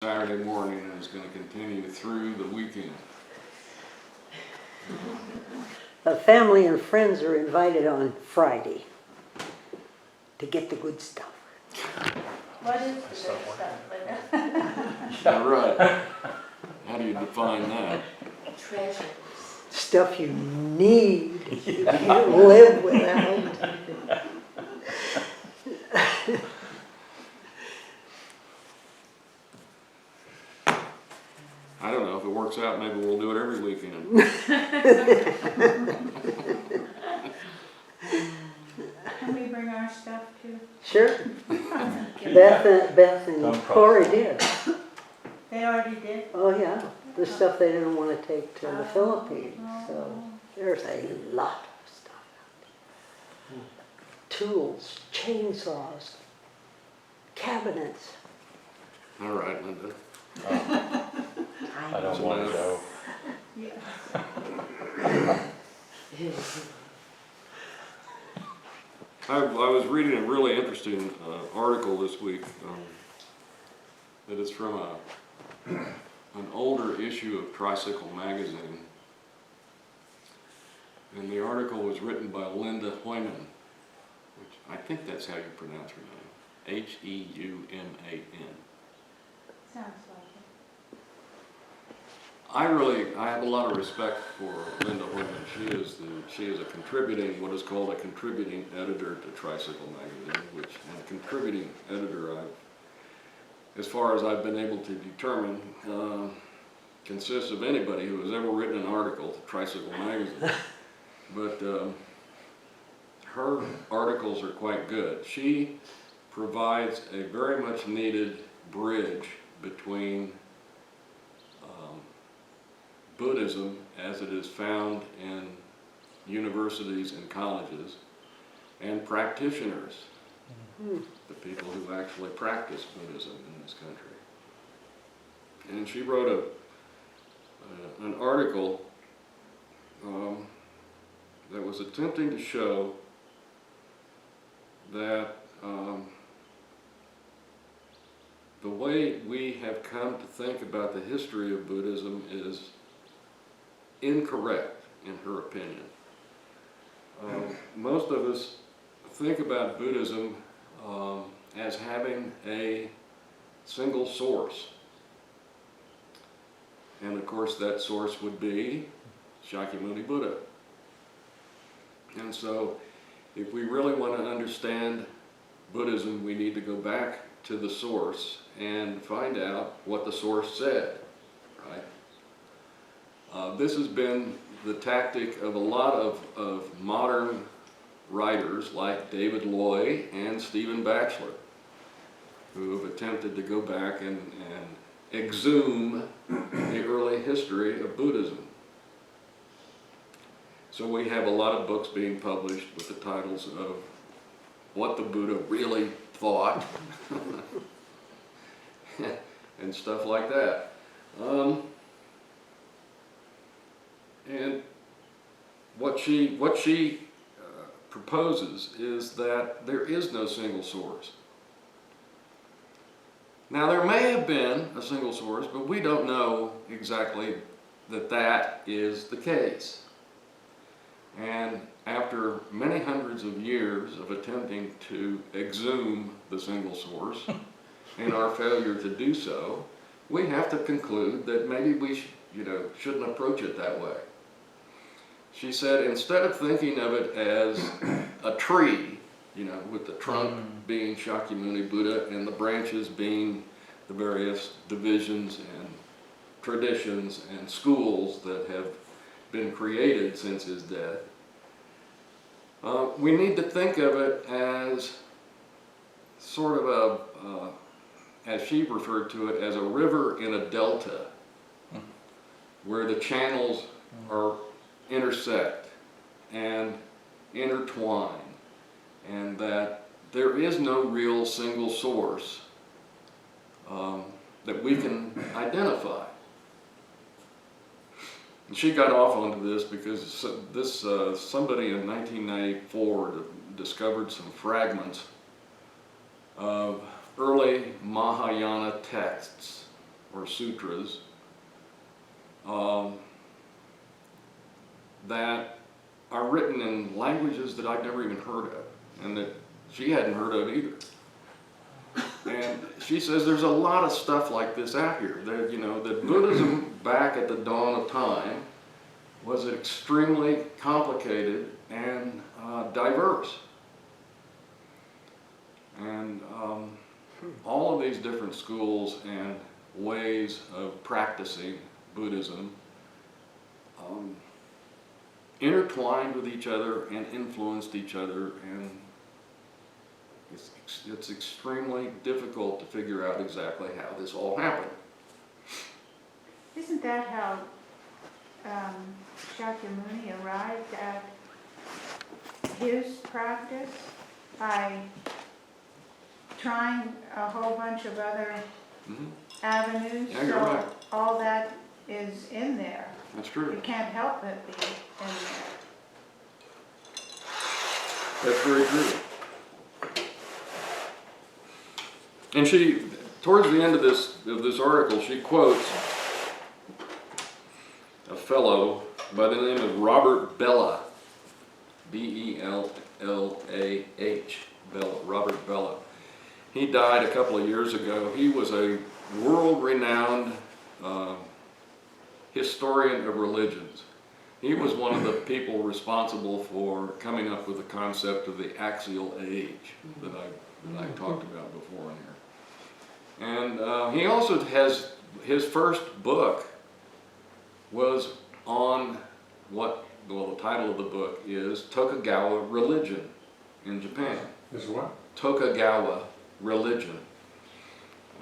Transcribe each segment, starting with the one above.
Saturday morning and is going to continue through the weekend. Family and friends are invited on Friday to get the good stuff. What is the good stuff? All right. How do you define that? Treasures. Stuff you need, you can't live without. I don't know. If it works out, maybe we'll do it every weekend. Can we bring our stuff too? Sure. Beth and Corey did. They already did? Oh yeah, the stuff they didn't want to take to the Philippines. So there's a lot of stuff. Tools, chainsaws, cabinets. All right, Linda. I don't want to go. I was reading a really interesting article this week that is from an older issue of Tricycle magazine. And the article was written by Linda Heumann, which I think that's how you pronounce her name, Heuman. Sounds like I have a lot of respect for Linda Heumann. She is a contributing, what is called a contributing editor to Tricycle magazine, and a contributing editor, as far as I've been able to determine, consists of anybody who has ever written an article to Tricycle magazine. But her articles are quite good. She provides a very much needed bridge between Buddhism as it is found in universities and colleges and practitioners, the people who actually practice Buddhism in this country. And she wrote an article that was attempting to show that the way we have come to think about the history of Buddhism is incorrect, in her opinion. Most of us think about Buddhism as having a single source. And of course that source would be Shakyamuni Buddha. And so if we really want to understand Buddhism, we need to go back to the source and find out what the source said, right? This has been the tactic of a lot of modern writers like David Loy and Stephen Batchelor, who have attempted to go back and exhume the early history of Buddhism. So we have a lot of books being published with the titles of What the Buddha Really Thought and stuff like that. And what she proposes is that there is no single source. Now there may have been a single source, but we don't know exactly that that is the case. And after many hundreds of years of attempting to exhume the single source and our failure to do so, we have to conclude that maybe we shouldn't approach it that way. She said, instead of thinking of it as a tree, with the trunk being Shakyamuni Buddha and the branches being the various divisions and traditions and schools that have been created since his death, we need to think of it as sort of as she referred to it, as a river in a delta, where the channels are intersect and intertwine, and that there is no real single source that we can identify. And she got off onto this because somebody in 1994 discovered some fragments of early Mahayana texts sutras that are written in languages that I'd never even heard of, and that she hadn't heard of either. And she says there's a lot of stuff like this out here. That, you know, that Buddhism back at the dawn of time was extremely complicated and diverse. And all of these different schools and ways of practicing Buddhism intertwined with each other and influenced each other, and it's extremely difficult to figure out exactly how this all happened. Isn't that how Shakyamuni arrived at his practice? By trying a whole bunch of other avenues? Yeah, you're so right. all that is in there. That's true. You can't help but be in there. That's very true. And she, towards the end of this article, she quotes a fellow by the name of Robert Bella, B-E-L-L-A-H, Bella, Robert Bella. He died a couple of years ago. He was a world-renowned historian of religions. He was one of the people responsible for coming up with the concept of the axial age that I talked about before in here. And he also has, his first book was on the title of the book is Tokugawa Religion in Japan. Is what? Tokugawa Religion.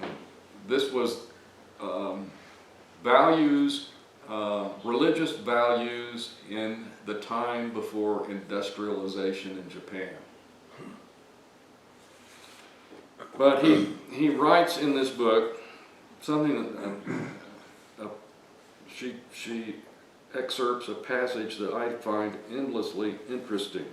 And this was religious values in the time before industrialization in Japan. But he writes in this book something that she excerpts a passage that I find endlessly interesting.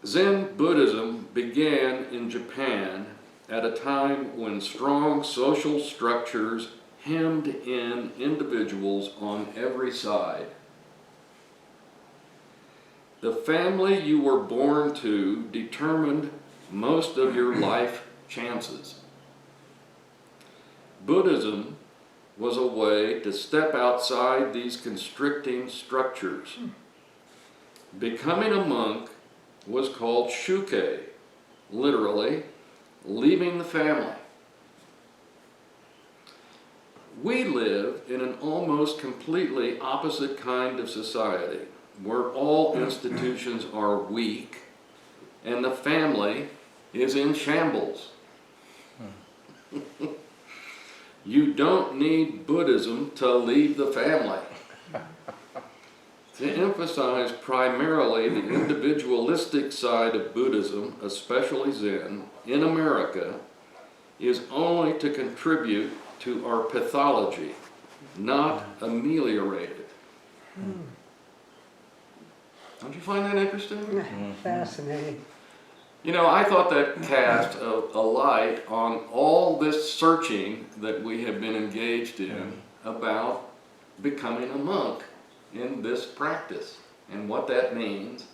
Zen Buddhism began in Japan at a time when strong social structures hemmed in individuals on every side. The family you were born to determined most of your life chances. Buddhism was a way to step outside these constricting structures. Becoming a monk was called shuke, literally, leaving the family. We live in an almost completely opposite kind of society, where all institutions are weak and the family is in shambles. You don't need Buddhism to leave the family. To emphasize primarily the individualistic side of Buddhism, especially Zen, in America, is only to contribute to our pathology, not ameliorate it. Don't you find that interesting? Fascinating. You know, I thought that cast a light on all this searching that we have been engaged in about becoming a monk in this practice, and what that means,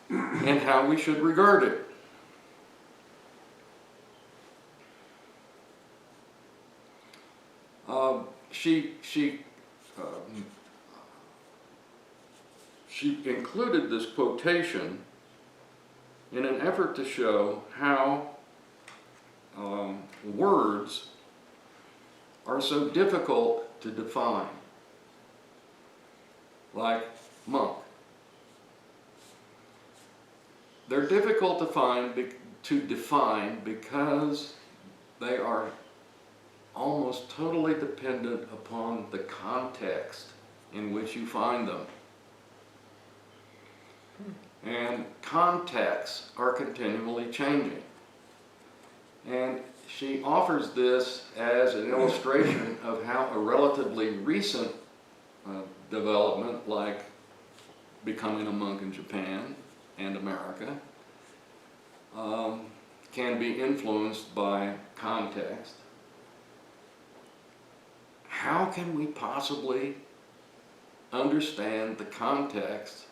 and how we should regard it. She included this quotation in an effort to show how words are so difficult to define. Like monk. They're difficult to define because they are almost totally dependent upon the context in which you find them. And contexts are continually changing. And she offers this as an illustration of how a relatively recent development, like becoming a monk in Japan and America, can be influenced by context context, how can we possibly understand the context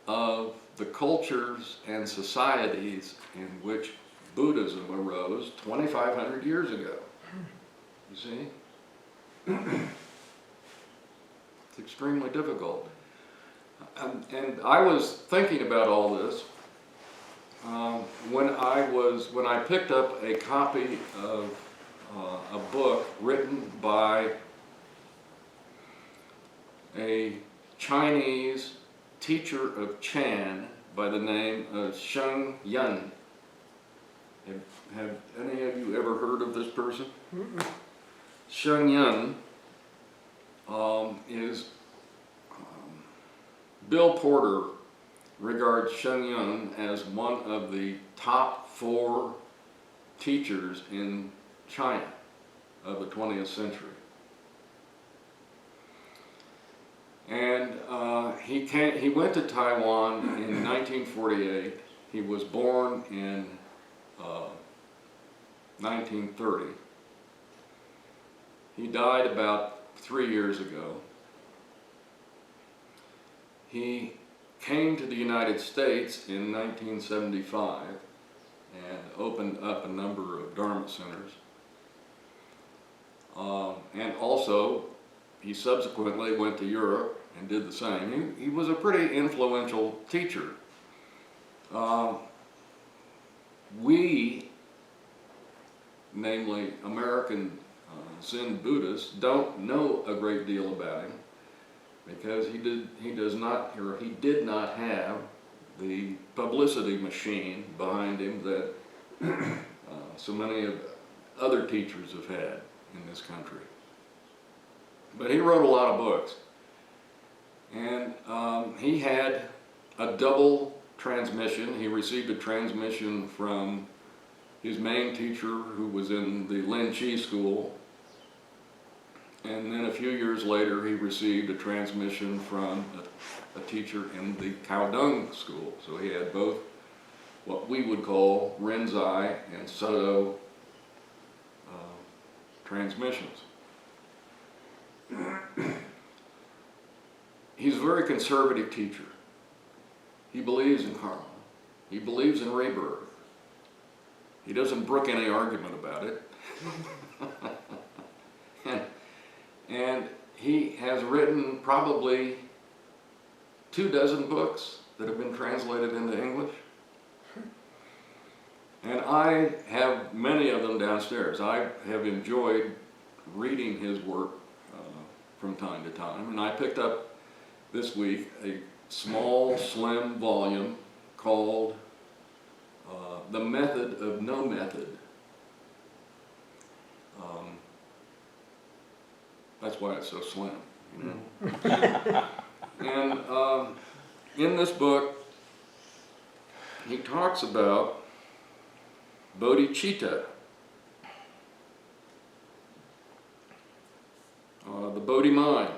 of the cultures and societies in which Buddhism arose 2,500 years ago? You see? It's extremely difficult. And I was thinking about all this when I picked up a copy of a book written by a Chinese teacher of Chan by the name of Sheng Yun. Have any of you ever heard of this person? Mm-mm. Sheng Yun is Bill Porter regards Sheng Yun as one of the top 4 teachers in China of the 20th century. And he went to Taiwan in 1948. He was born in 1930. He died about 3 years ago. He came to the United States in 1975 and opened up a number of Dharma centers. And also, he subsequently went to Europe and did the same. He was a pretty influential teacher. We, namely American Zen Buddhists, don't know a great deal about him because he did not have the publicity machine behind him that so many of other teachers have had in this country. But he wrote a lot of books, and he had a double transmission. He received a transmission from his main teacher, who was in the Lin Chi school, and then a few years later he received a transmission from a teacher in the Caodong school. So he had both what we would call Rinzai and Soto transmissions. He's a very conservative teacher. He believes in karma. He believes in rebirth. He doesn't brook any argument about it. and he has written probably 24 books that have been translated into English. And I have many of them downstairs. I have enjoyed reading his work from time to time. And I picked up this week a small, slim volume called The Method of No Method. That's why it's so slim, you know. And in this book, he talks about bodhicitta, the Bodhi mind.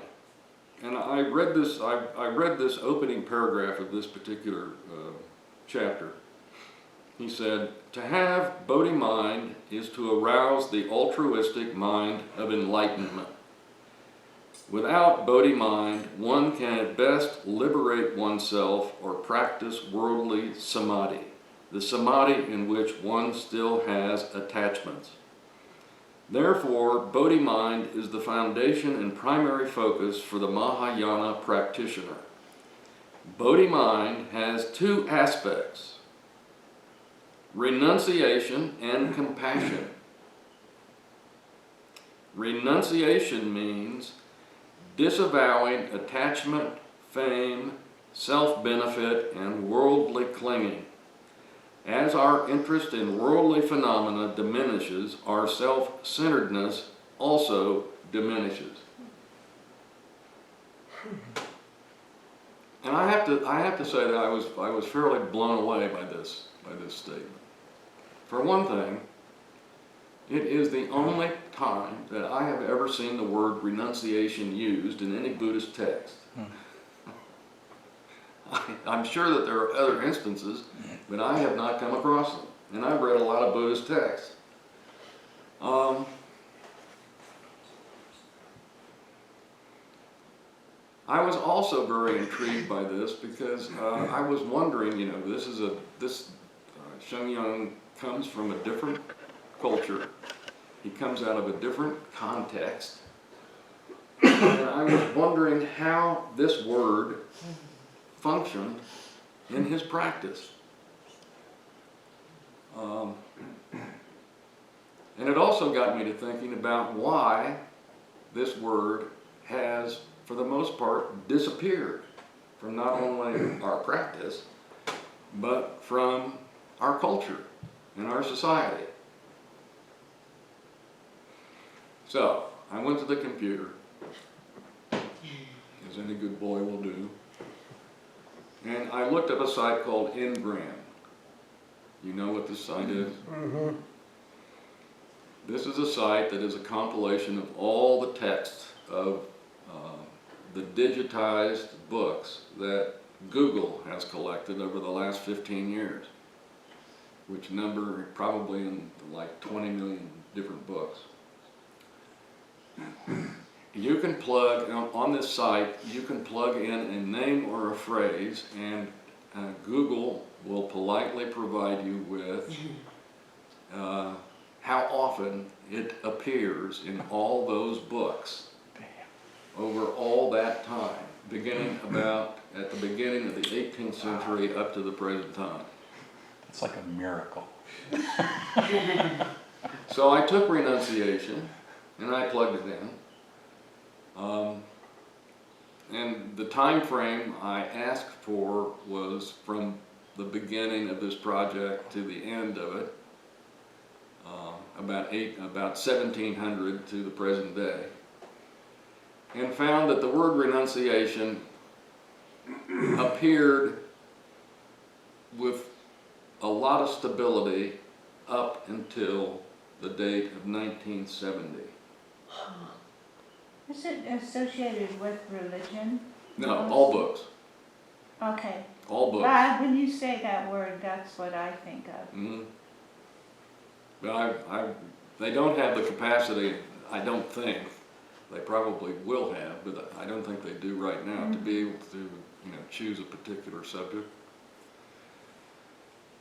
And I read this opening paragraph of this particular chapter. He said, "To have Bodhi mind is to arouse the altruistic mind of enlightenment. Without Bodhi mind, one can at best liberate oneself or practice worldly samadhi, the samadhi in which one still has attachments. Therefore, Bodhi mind is the foundation and primary focus for the Mahayana practitioner. Bodhi mind has 2 aspects: renunciation and compassion. Renunciation means disavowing attachment, fame, self-benefit, and worldly clinging. As our interest in worldly phenomena diminishes, our self-centeredness also diminishes." And I have to say that I was fairly blown away by this statement. For one thing, it is the only time that I have ever seen the word renunciation used in any Buddhist text. I'm sure that there are other instances, but I have not come across them. And I've read a lot of Buddhist texts. I was also very intrigued by this because I was wondering, this Shenyang comes from a different culture. He comes out of a different context. And I was wondering how this word functioned in his practice. And it also got me to thinking about why this word has, for the most part, disappeared from not only our practice, but from our culture and our society. So, I went to the computer, as any good boy will do, and I looked up a site called Ngram. You know what this site is? Mm-hmm. This is a site that is a compilation of all the texts of the digitized books that Google has collected over the last 15 years, which number probably in like 20 million different books. You can plug, on this site, you can plug in a name or a phrase, and Google will politely provide you with how often it appears in all those books over all that time, beginning about at the beginning of the 18th century up to the present time. It's like a miracle. So I took renunciation and I plugged it in. And the time frame I asked for was from the beginning of this project to the end of it, about 1700 to the present day, and found that the word renunciation appeared with a lot of stability up until the date of 1970. Is it associated with religion? No, all books. Okay. All books. Well, when you say that word, that's what I think of. Mm-hmm. But they don't have the capacity, I don't think, they probably will have, but I don't think they do right now, to be able to choose a particular subject.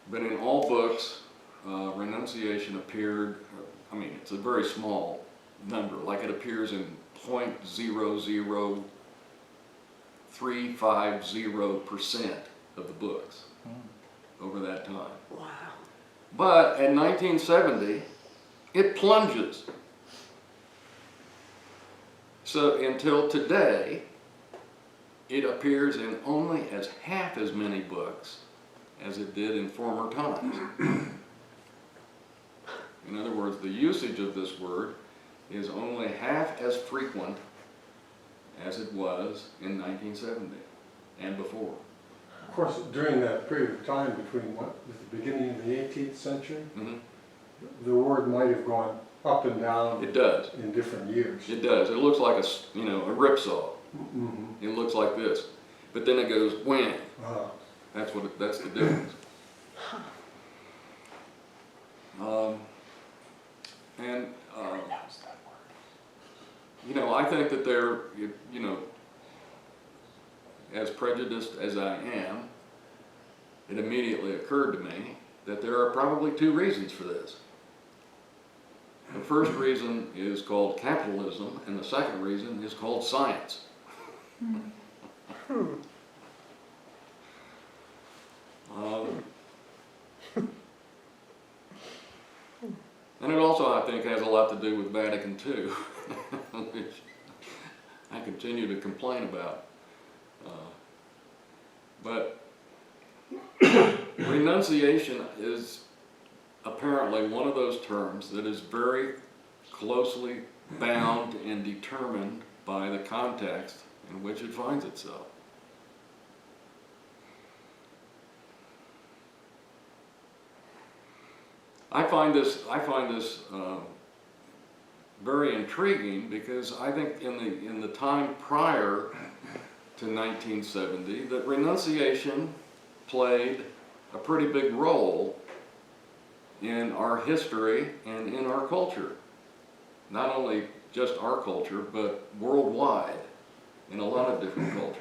But in all books, renunciation appeared, it's a very small number, like it appears in 0.00350% of the books over that time. Wow. But in 1970, it plunges. So until today, it appears in only as half as many books as it did in former times. In other words, the usage of this word is only half as frequent as it was in 1970 and before. Of course, during that period of time between the beginning of the 18th century, the word might have gone up and down. It does. In different years. It does. It looks like a ripsaw. Mm-hmm. It looks like this, but then it goes wham. Uh-huh. That's the difference. I think that they're, as prejudiced as I am, it immediately occurred to me that there are probably two reasons for this. The first reason is called capitalism, and the second reason is called science. And it also, I think, has a lot to do with Vatican II, which I continue to complain about. But renunciation is apparently one of those terms that is very closely bound and determined by the context in which it finds itself. I find this very intriguing because I think in the time prior to 1970 that renunciation played a pretty big role in our history and in our culture. not only just our culture, but worldwide in a lot of different cultures.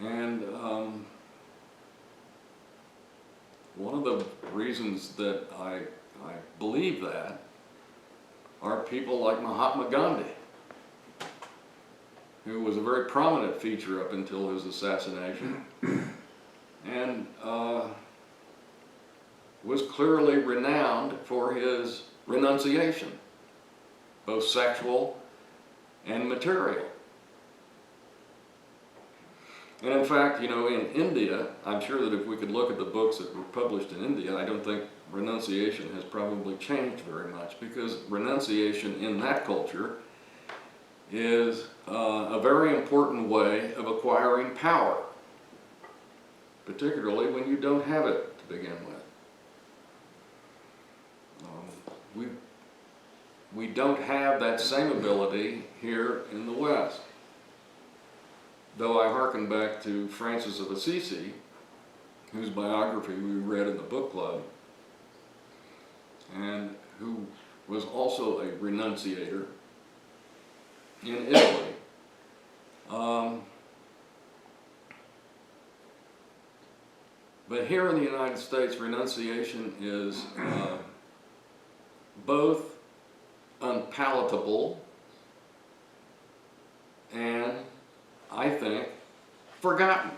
And one of the reasons that I believe that are people like Mahatma Gandhi, who was a very prominent feature up until his assassination, and was clearly renowned for his renunciation, both sexual and material. And in fact, you know, in India, I'm sure that if we could look at the books that were published in India, I don't think renunciation has probably changed very much, because renunciation in that culture is a very important way of acquiring power, particularly when you don't have it to begin with. We don't have that same ability here in the West. Though I hearken back to Francis of Assisi, whose biography we read in the book club, and who was also a renunciator in Italy. But here in the United States, renunciation is both unpalatable and, I think, forgotten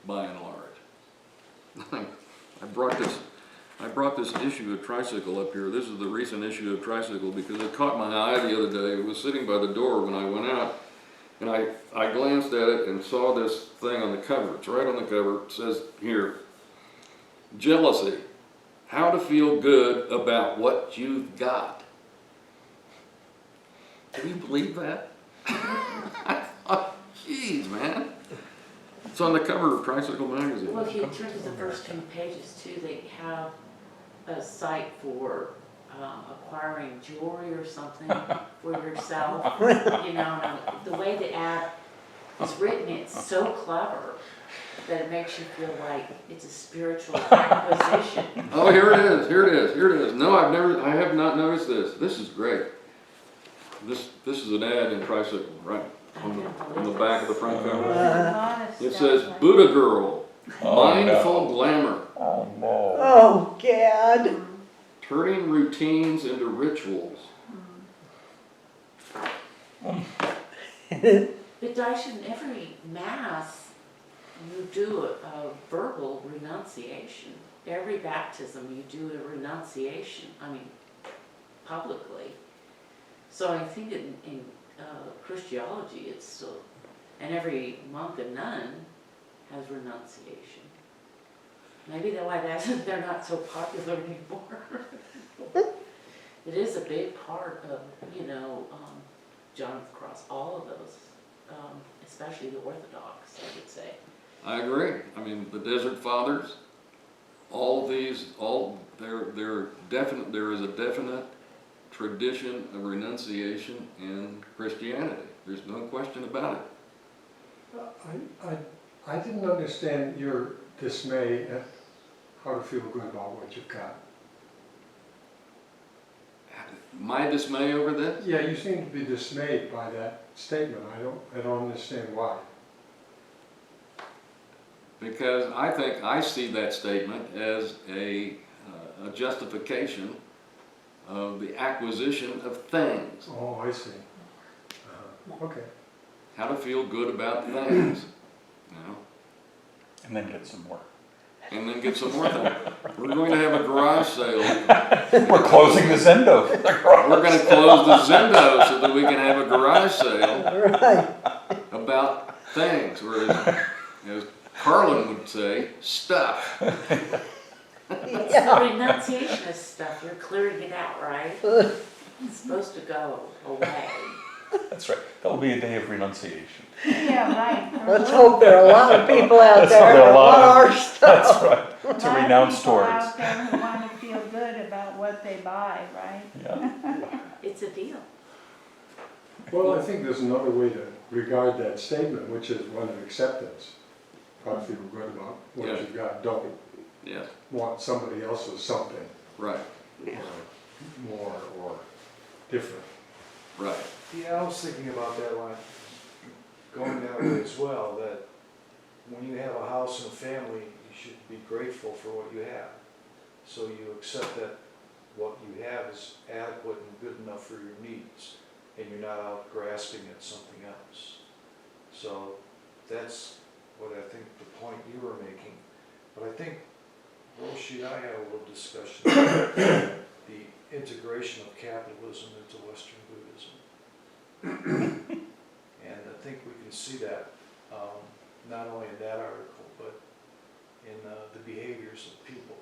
by and large. I brought this issue of Tricycle up here. This is the recent issue of Tricycle because it caught my eye the other day. It was sitting by the door when I went out, and I glanced at it and saw this thing on the cover. It's right on the cover. It says here, jealousy, how to feel good about what you've got. Can you believe that? I thought, geez, man. It's on the cover of Tricycle magazine. Well, if you turn to the first 2 pages too, they have a site for acquiring jewelry or something for yourself. You know, and the way the ad is written, it's so clever that it makes you feel like it's a spiritual acquisition. Oh, here it is, here it is, here it is. No, I have not noticed this. This is great. This is an ad in Tricycle, right? On the back of the front cover. It says, Buddha Girl, Mindful Glamour. Oh, no. Oh, God. Turning routines into rituals. But Daisha, in every mass, you do a verbal renunciation. Every baptism, you do a renunciation, publicly. So I think in Christology, it's still, and every monk and nun has renunciation. Maybe that's why they're not so popular anymore. It is a big part of, John of the Cross, all of those, especially the Orthodox, I would say. I agree. I mean, the Desert Fathers, all of these, there is a definite tradition of renunciation in Christianity. There's no question about it. I didn't understand your dismay at how to feel good about what you've got. My dismay over this? Yeah, you seem to be dismayed by that statement. I don't understand why. Because I think I see that statement as a justification of the acquisition of things. Oh, I see. Okay. How to feel good about things, And then get some more. and then get some more things. We're going to have a garage sale. We're closing the Zendo. We're going to close the Zendo so that we can have a garage sale Right. about things, or as Carlin would say, stuff. It's Yeah. the renunciation of stuff, you're clearing it out, right? It's supposed to go away. That's right. That'll be a day of renunciation. Yeah, right. Let's hope there are a lot of people out Let's there hope there are that a lot want of- our stuff. That's right. To renounce people towards. out there who want to feel good about what they buy, right? Yeah. It's a deal. Well, I think there's another way to regard that statement, which is one of acceptance. How to feel good about what Yeah. you've got. Don't Yes, want somebody else's something. right. more or different. Right. Yeah, I was thinking about that line, going that way as well, that when you have a house and a family, you should be grateful for what you have. So you accept that what you have is adequate and good enough for your needs, and you're not out grasping at something else. So that's what I think the point you were making. But I think Roshi and I had a little discussion about the integration of capitalism into Western Buddhism. And I think we can see that not only in that article, but in the behaviors of people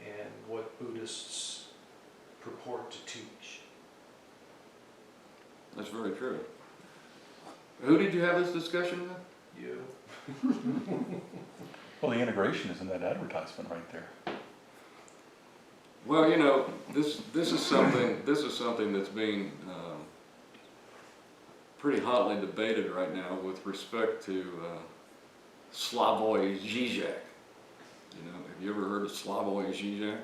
and what Buddhists purport to teach. That's very true. Who did you have this discussion with? You. Well, the integration is in that advertisement right there. Well, you know, this is something that's being pretty hotly debated right now with respect to Slavoj Žižek. You know, have you ever heard of Slavoj Žižek?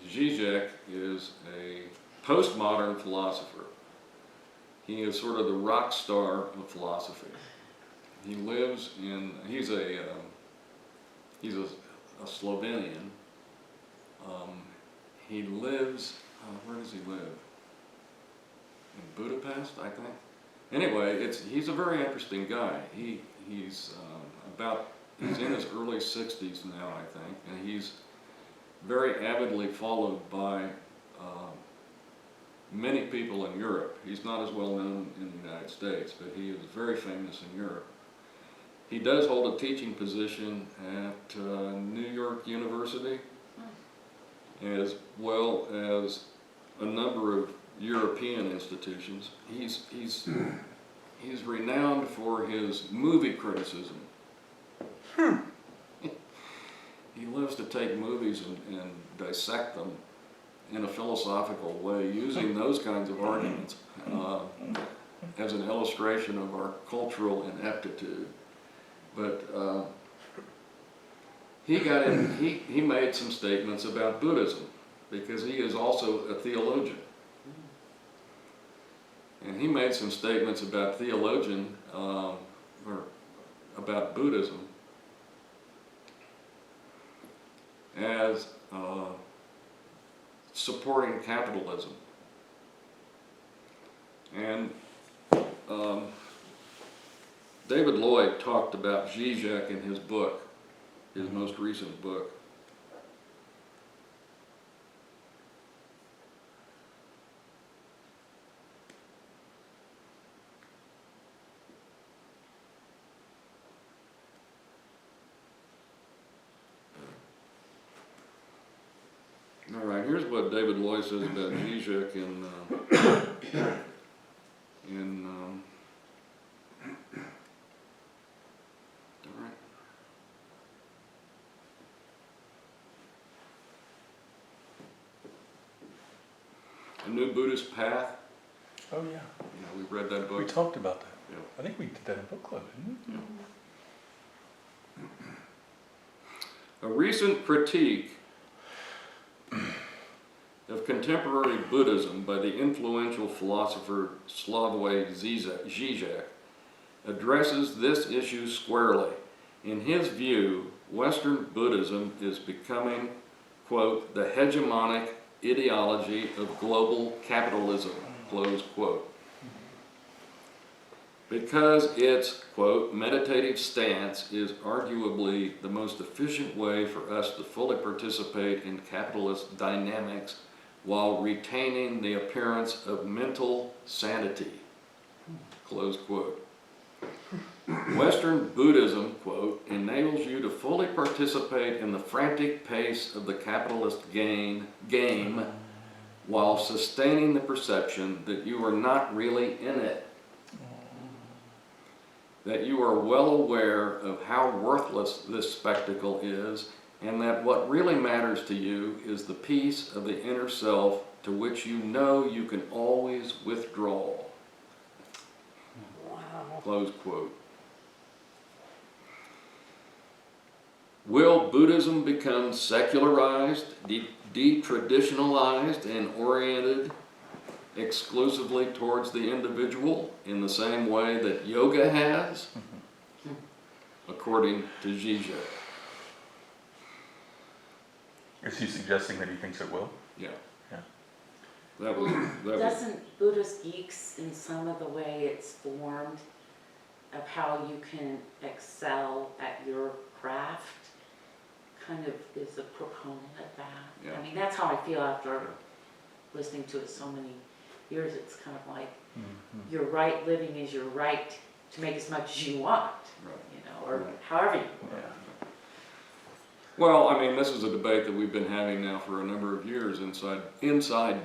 Žižek is a postmodern philosopher. He is sort of the rock star of philosophy. He lives in, he's a Slovenian. He lives, where does he live? In Budapest, I think. Anyway, he's a very interesting guy. He's in his early 60s now, I think, and he's very avidly followed by many people in Europe. He's not as well known in the United States, but he is very famous in Europe. He does hold a teaching position at New York University, as well as a number of European institutions. He's renowned for his movie criticism. He loves to take movies and dissect them in a philosophical way, using those kinds of arguments as an illustration of our cultural ineptitude. But he made some statements about Buddhism, because he is also a theologian. And he made some statements about or about Buddhism as supporting capitalism. And David Lloyd talked about Žižek in his book, his most recent book. All right, here's what David Lloyd says about Žižek in all right. A New Buddhist Path. Oh, yeah. You know, we've read that book. We talked about that. Yeah. I think we did that in book club, didn't we? A recent critique of contemporary Buddhism by the influential philosopher Slavoj Žižek addresses this issue squarely. In his view, Western Buddhism is becoming, quote, the hegemonic ideology of global capitalism, close quote. Because its, quote, meditative stance is arguably the most efficient way for us to fully participate in capitalist dynamics while retaining the appearance of mental sanity, close quote. Western Buddhism, quote, enables you to fully participate in the frantic pace of the capitalist game while sustaining the perception that you are not really in it. That you are well aware of how worthless this spectacle is, and that what really matters to you is the peace of the inner self to which you know you can always withdraw. Wow. Close quote. will Buddhism become secularized, de-traditionalized, and oriented exclusively towards the individual in the same way that yoga has, according to Zizek? Is he suggesting that he thinks it will? Yeah. Yeah. That was, Doesn't Buddhist geeks, in some of the way it's formed, of how you can excel at your craft, kind of is a proponent of that? Yeah. I mean, that's how I feel after listening to it so many years. It's kind of like, your right living is your right to make as much as you want, Right. you know, or Right. however you want. Yeah. well, I mean, this is a debate that we've been having now for a number of years inside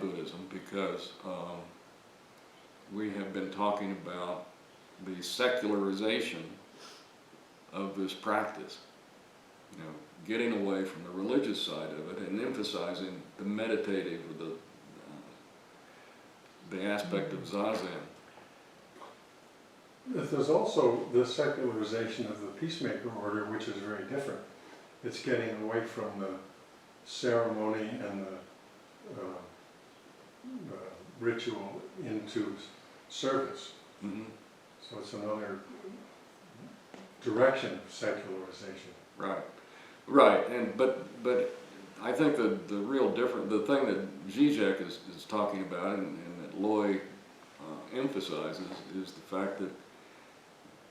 Buddhism, because we have been talking about the secularization of this practice. You know, getting away from the religious side of it and emphasizing the meditative or the aspect of Zazen. There's also the secularization of the peacemaker order, which is very different. It's getting away from the ceremony and the ritual into service. Mm-hmm. So it's another direction of secularization. Right, right, but I think the real difference, the thing that Zizek is talking about and that Loy emphasizes is the fact that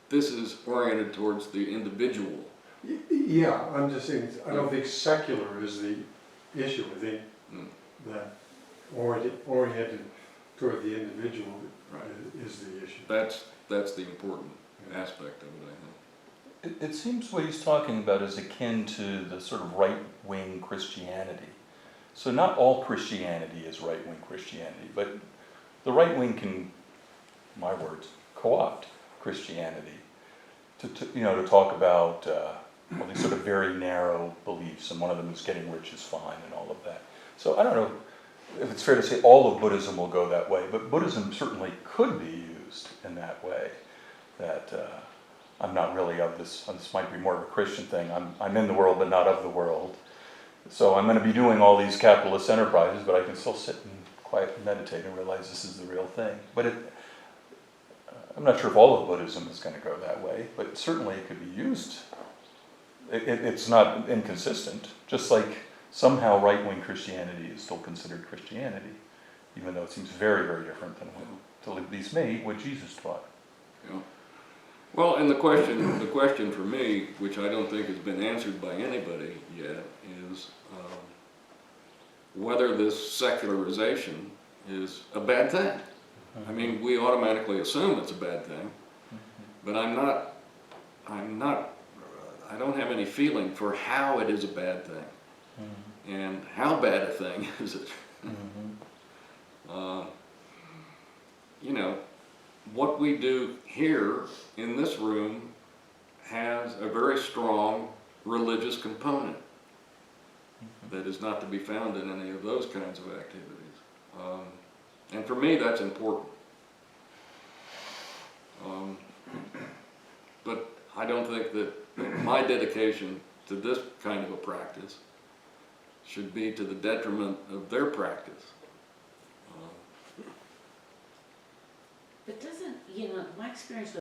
this is oriented towards the individual. Yeah, I'm just saying, I don't think secular is the issue. I think that oriented toward the individual Right. is the issue. That's the important aspect of it, I think. It seems what he's talking about is akin to the sort of right-wing Christianity. So not all Christianity is right-wing Christianity, but the right wing can, my words, co-opt Christianity to talk about all these sort of very narrow beliefs, and one of them is getting rich is fine and all of that. So I don't know if it's fair to say all of Buddhism will go that way, but Buddhism certainly could be used in that way. That I'm not really of this might be more of a Christian thing. I'm in the world but not of the world. So I'm going to be doing all these capitalist enterprises, but I can still sit and quietly meditate and realize this is the real thing. But I'm not sure if all of Buddhism is going to go that way, but certainly it could be used. It's not inconsistent, just like somehow right-wing Christianity is still considered Christianity, even though it seems very, very different than at least me, what Jesus taught. Yeah. Well, and the question for me, which I don't think has been answered by anybody yet, is whether this secularization is a bad thing. I mean, we automatically assume it's a bad thing, but I don't have any feeling for how it is a bad thing. And how bad a thing is it? You know, what we do here in this room has a very strong religious component that is not to be found in any of those kinds of activities. And for me, that's important. But I don't think that my dedication to this kind of a practice should be to the detriment of their practice. But doesn't, my experience with